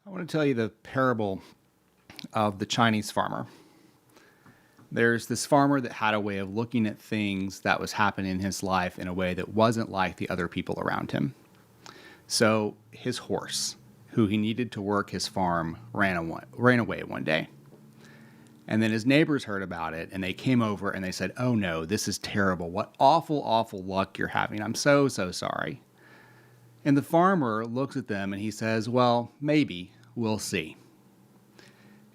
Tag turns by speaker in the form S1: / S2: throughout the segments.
S1: I want to tell you the parable of the Chinese farmer. There's this farmer that had a way of looking at things that was happening in his life in a way that wasn't like the other people around him. So his horse, who he needed to work his farm, ran away one day. And then his neighbors heard about it and they came over and they said, "Oh no, this is terrible. What awful, awful luck you're having. I'm so, so sorry." And the farmer looks at them and he says, "Well, maybe we'll see."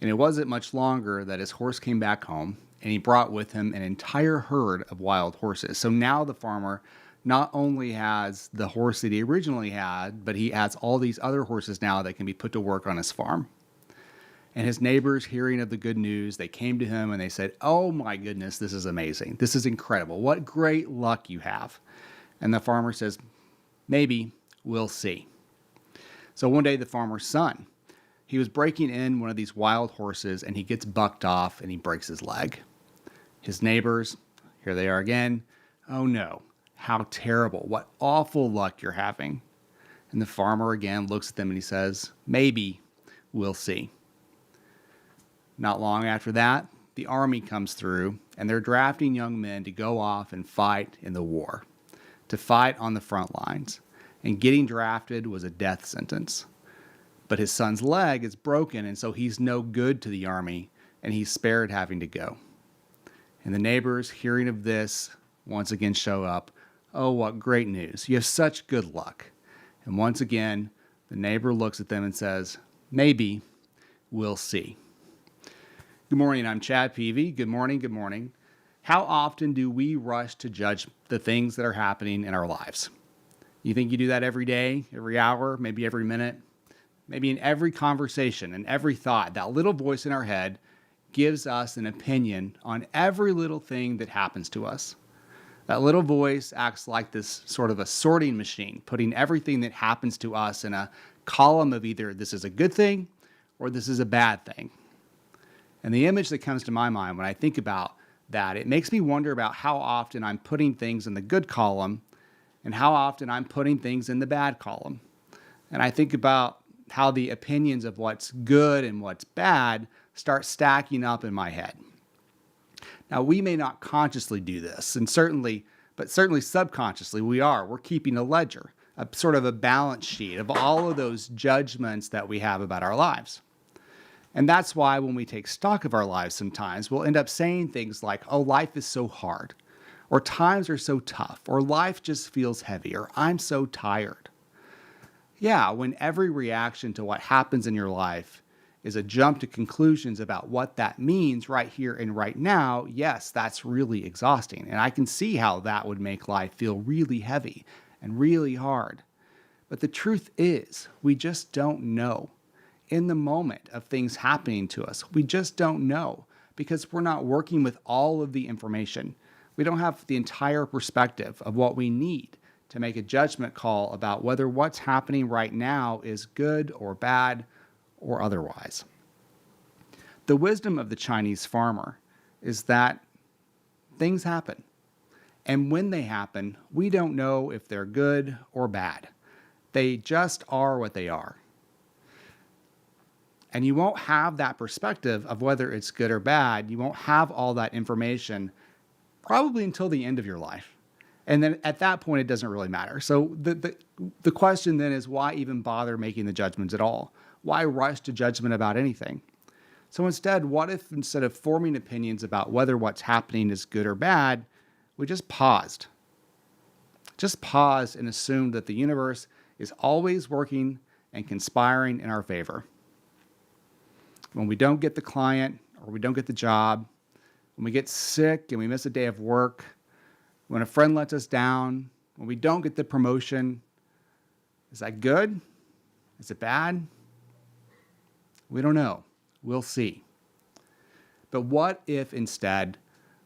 S1: And it wasn't much longer that his horse came back home and he brought with him an entire herd of wild horses. So now the farmer not only has the horse that he originally had, but he has all these other horses now that can be put to work on his farm. And his neighbors, hearing of the good news, they came to him and they said, "Oh my goodness, this is amazing. This is incredible. What great luck you have." And the farmer says, "Maybe we'll see." So one day the farmer's son, he was breaking in one of these wild horses and he gets bucked off and he breaks his leg. His neighbors, here they are again. "Oh no, how terrible. What awful luck you're having." And the farmer again looks at them and he says, "Maybe we'll see." Not long after that, the army comes through and they're drafting young men to go off and fight in the war, to fight on the front lines. And getting drafted was a death sentence. But his son's leg is broken, and so he's no good to the army, and he's spared having to go. And the neighbors, hearing of this, once again show up. "Oh, what great news. You have such good luck." And once again, the neighbor looks at them and says, "Maybe we'll see." Good morning, I'm Chad Peavy. Good morning, good morning. How often do we rush to judge the things that are happening in our lives? You think you do that every day, every hour, maybe every minute? Maybe in every conversation and every thought, that little voice in our head gives us an opinion on every little thing that happens to us. That little voice acts like this sort of a sorting machine, putting everything that happens to us in a column of either this is a good thing or this is a bad thing. And the image that comes to my mind when I think about that, it makes me wonder about how often I'm putting things in the good column and how often I'm putting things in the bad column. And I think about how the opinions of what's good and what's bad start stacking up in my head. Now, we may not consciously do this, and certainly subconsciously we're keeping a ledger, a sort of a balance sheet of all of those judgments that we have about our lives. And that's why when we take stock of our lives sometimes, we'll end up saying things like, "Oh, life is so hard," or "times are so tough," or "life just feels heavy," or "I'm so tired." Yeah, when every reaction to what happens in your life is a jump to conclusions about what that means right here and right now, yes, that's really exhausting. And I can see how that would make life feel really heavy and really hard. But the truth is, we just don't know. In the moment of things happening to us, we just don't know because we're not working with all of the information. We don't have the entire perspective of what we need to make a judgment call about whether what's happening right now is good or bad or otherwise. The wisdom of the Chinese farmer is that things happen. And when they happen, we don't know if they're good or bad. They just are what they are. And you won't have that perspective of whether it's good or bad. You won't have all that information probably until the end of your life. And then at that point, it doesn't really matter. So the question then is, why even bother making the judgments at all? Why rush to judgment about anything? So instead, what if instead of forming opinions about whether what's happening is good or bad, we just paused? Just pause and assume that the universe is always working and conspiring in our favor. When we don't get the client or we don't get the job, when we get sick and we miss a day of work, when a friend lets us down, when we don't get the promotion, is that good? Is it bad? We don't know. We'll see. But what if instead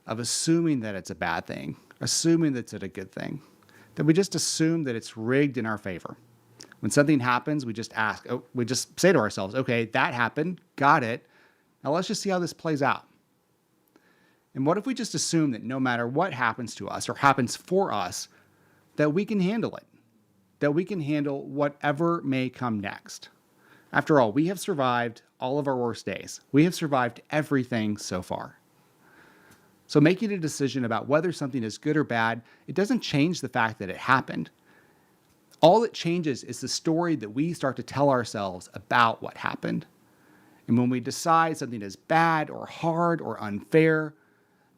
S1: of assuming that it's a bad thing, assuming that it's a good thing, that we just assume that it's rigged in our favor? When something happens, we just say to ourselves, "Okay, that happened, got it. Now let's just see how this plays out." And what if we just assume that no matter what happens to us or happens for us, that we can handle it, that we can handle whatever may come next? After all, we have survived all of our worst days. We have survived everything so far. So making a decision about whether something is good or bad, it doesn't change the fact that it happened. All it changes is the story that we start to tell ourselves about what happened. And when we decide something is bad or hard or unfair,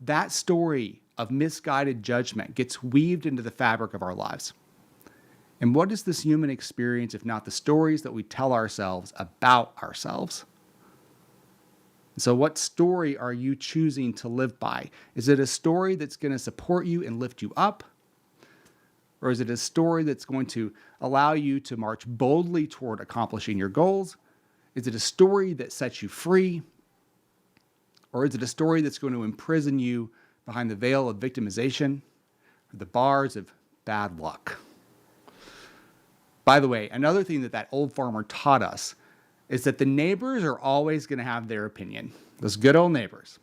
S1: that story of misguided judgment gets weaved into the fabric of our lives. And what is this human experience if not the stories that we tell ourselves about ourselves? So what story are you choosing to live by? Is it a story that's going to support you and lift you up? Or is it a story that's going to allow you to march boldly toward accomplishing your goals? Is it a story that sets you free? Or is it a story that's going to imprison you behind the veil of victimization or the bars of bad luck? By the way, another thing that old farmer taught us is that the neighbors are always going to have their opinion. Those good old neighbors.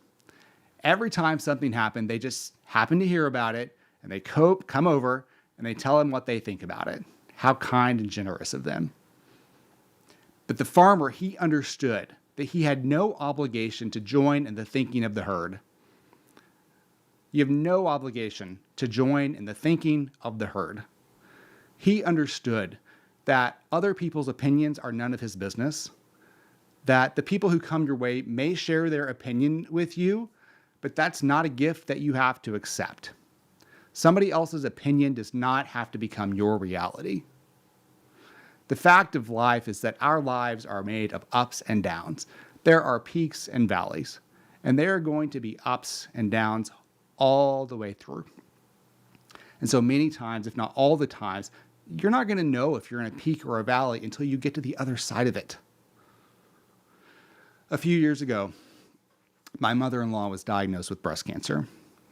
S1: Every time something happened, they just happen to hear about it, and they come over and they tell him what they think about it. How kind and generous of them. But the farmer, he understood that he had no obligation to join in the thinking of the herd. You have no obligation to join in the thinking of the herd. He understood that other people's opinions are none of his business, that the people who come your way may share their opinion with you, but that's not a gift that you have to accept. Somebody else's opinion does not have to become your reality. The fact of life is that our lives are made of ups and downs. There are peaks and valleys, and there are going to be ups and downs all the way through. And so many times, if not all the times, you're not going to know if you're in a peak or a valley until you get to the other side of it. A few years ago, my mother-in-law was diagnosed with breast cancer,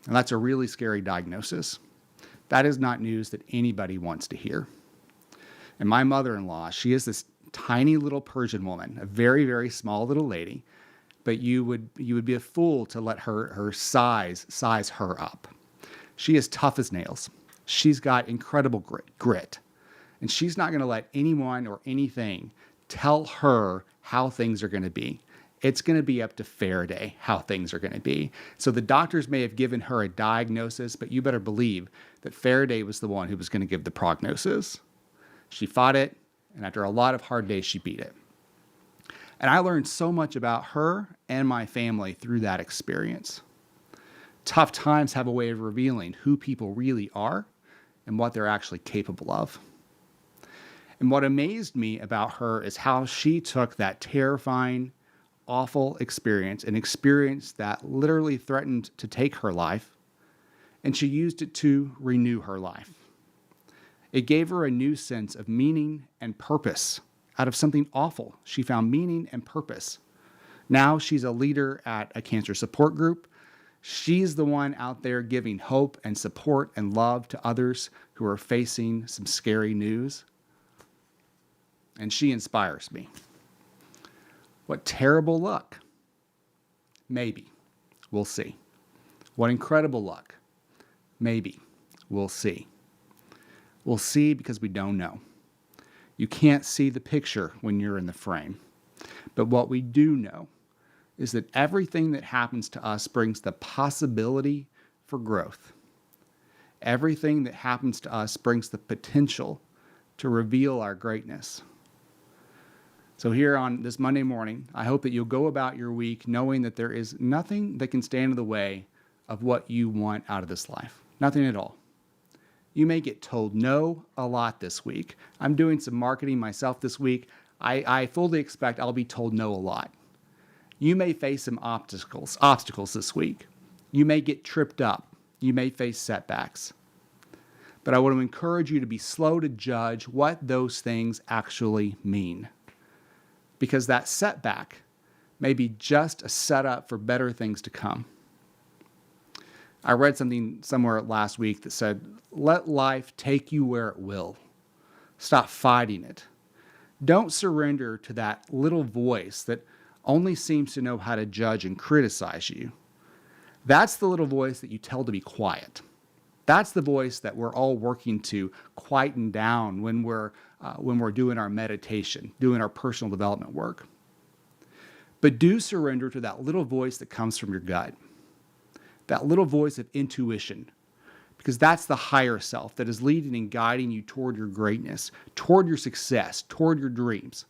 S1: and that's a really scary diagnosis. That is not news that anybody wants to hear. And my mother-in-law, she is this tiny little Persian woman, a very, very small little lady, but you would be a fool to let her size her up. She is tough as nails. She's got incredible grit. And she's not going to let anyone or anything tell her how things are going to be. It's going to be up to Faraday how things are going to be. So the doctors may have given her a diagnosis, but you better believe that Faraday was the one who was going to give the prognosis. She fought it, and after a lot of hard days, she beat it. And I learned so much about her and my family through that experience. Tough times have a way of revealing who people really are and what they're actually capable of. And what amazed me about her is how she took that terrifying, awful experience, an experience that literally threatened to take her life, and she used it to renew her life. It gave her a new sense of meaning and purpose. Out of something awful, she found meaning and purpose. Now she's a leader at a cancer support group. She's the one out there giving hope and support and love to others who are facing some scary news. And she inspires me. What terrible luck? Maybe. We'll see. What incredible luck? Maybe. We'll see. We'll see because we don't know. You can't see the picture when you're in the frame. But what we do know is that everything that happens to us brings the possibility for growth. Everything that happens to us brings the potential to reveal our greatness. So here on this Monday morning, I hope that you'll go about your week knowing that there is nothing that can stand in the way of what you want out of this life. Nothing at all. You may get told no a lot this week. I'm doing some marketing myself this week. I fully expect I'll be told no a lot. You may face some obstacles this week. You may get tripped up. You may face setbacks. But I want to encourage you to be slow to judge what those things actually mean. Because that setback may be just a setup for better things to come. I read something somewhere last week that said, let life take you where it will. Stop fighting it. Don't surrender to that little voice that only seems to know how to judge and criticize you. That's the little voice that you tell to be quiet. That's the voice that we're all working to quieten down when we're when we're doing our meditation, doing our personal development work. But do surrender to that little voice that comes from your gut, that little voice of intuition, because that's the higher self that is leading and guiding you toward your greatness, toward your success, toward your dreams.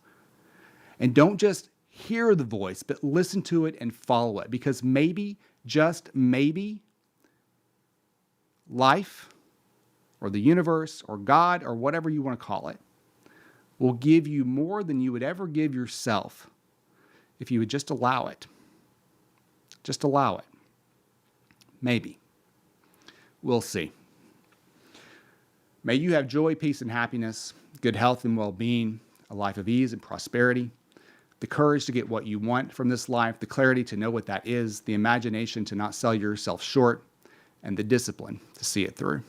S1: And don't just hear the voice, but listen to it and follow it, because maybe, just maybe, life or the universe or God or whatever you want to call it will give you more than you would ever give yourself if you would just allow it. Just allow it. Maybe. We'll see. May you have joy, peace, and happiness, good health and well-being, a life of ease and prosperity, the courage to get what you want from this life, the clarity to know what that is, the imagination to not sell yourself short, and the discipline to see it through.